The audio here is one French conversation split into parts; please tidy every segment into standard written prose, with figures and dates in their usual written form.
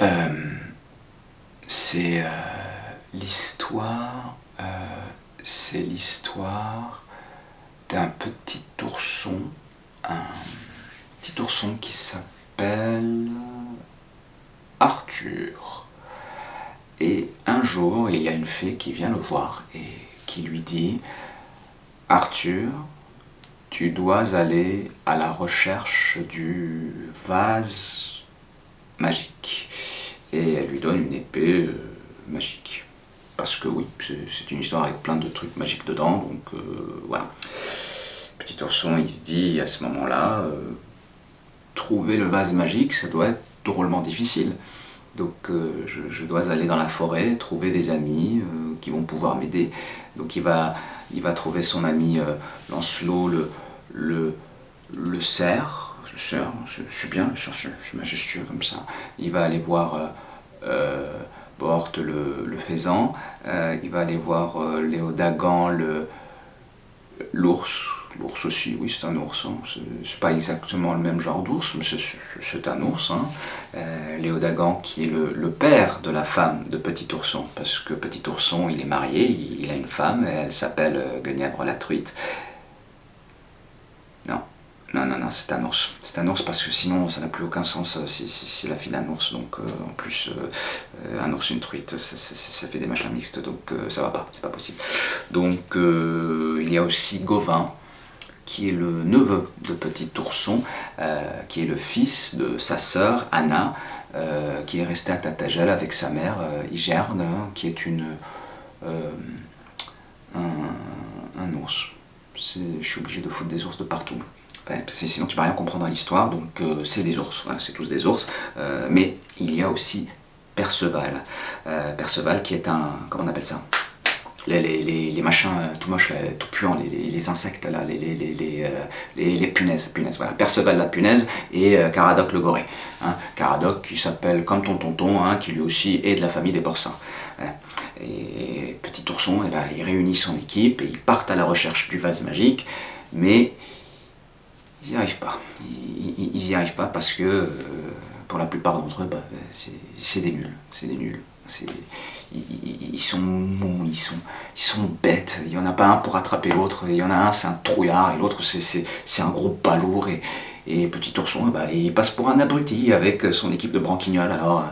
Euh, c'est l'histoire, c'est l'histoire d'un petit ourson qui s'appelle Arthur. Et un jour, il y a une fée qui vient le voir et qui lui dit: Arthur, tu dois aller à la recherche du vase magique. Et elle lui donne une épée magique. Parce que oui, c'est une histoire avec plein de trucs magiques dedans, donc voilà. Petit ourson, il se dit à ce moment-là, trouver le vase magique, ça doit être drôlement difficile. Donc je dois aller dans la forêt, trouver des amis qui vont pouvoir m'aider. Donc il va trouver son ami Lancelot le cerf. Je suis bien, je suis majestueux comme ça. Il va aller voir Borte le faisan. Il va aller voir Léodagan l'ours. L'ours aussi, oui, c'est un ours. Hein. C'est pas exactement le même genre d'ours, mais c'est un ours. Hein. Léodagan, qui est le père de la femme de Petit Ourson, parce que Petit Ourson, il est marié, il a une femme, et elle s'appelle Guenièvre la truite. Non, non, c'est un ours. C'est un ours parce que sinon, ça n'a plus aucun sens si la fille d'un ours. Donc, en plus, un ours, une truite, ça fait des machins mixtes, donc ça va pas, c'est pas possible. Donc, il y a aussi Gauvin, qui est le neveu de Petit Ourson, qui est le fils de sa sœur Anna, qui est restée à Tatagel avec sa mère Igerne, qui est un ours. Je suis obligé de foutre des ours de partout. Ouais, sinon tu vas rien comprendre à l'histoire, donc c'est des ours, voilà, c'est tous des ours. Mais il y a aussi Perceval. Perceval qui est un, comment on appelle ça, les machins tout moches, là, tout puants, les insectes, là, les punaises, voilà. Perceval la punaise et Caradoc le goré. Hein. Caradoc qui s'appelle comme ton tonton, hein, qui lui aussi est de la famille des porcins. Hein. Et Petit Ourson, eh ben, il réunit son équipe et ils partent à la recherche du vase magique, mais ils n'y arrivent pas. Ils n'y arrivent pas parce que pour la plupart d'entre eux, bah, c'est des nuls. C'est des nuls. Ils sont mous, ils sont bêtes. Il n'y en a pas un pour attraper l'autre. Il y en a un, c'est un trouillard, et l'autre, c'est un gros balourd. Et Petit Ourson, bah, il passe pour un abruti avec son équipe de branquignoles. Alors,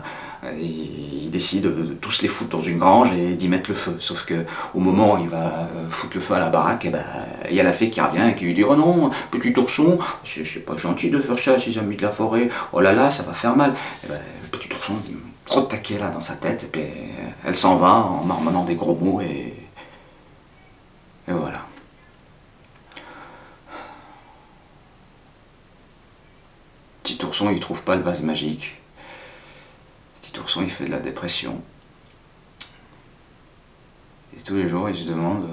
il décide de tous les foutre dans une grange et d'y mettre le feu. Sauf que au moment où il va foutre le feu à la baraque, et bah, il y a la fée qui revient et qui lui dit: oh non, Petit Ourson, c'est pas gentil de faire ça à ses amis de la forêt. Oh là là, ça va faire mal. Et bah, Petit Ourson, trop de taquet là dans sa tête, et puis elle s'en va en marmonnant des gros mots, et voilà. Petit Ourson, il trouve pas le vase magique. Petit Ourson, il fait de la dépression. Et tous les jours, il se demande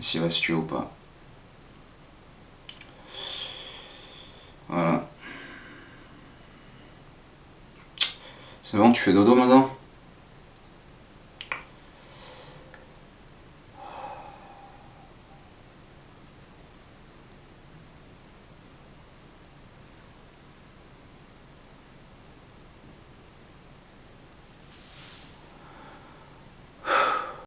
s'il va se tuer ou pas. Voilà. C'est bon, tu fais dodo maintenant ?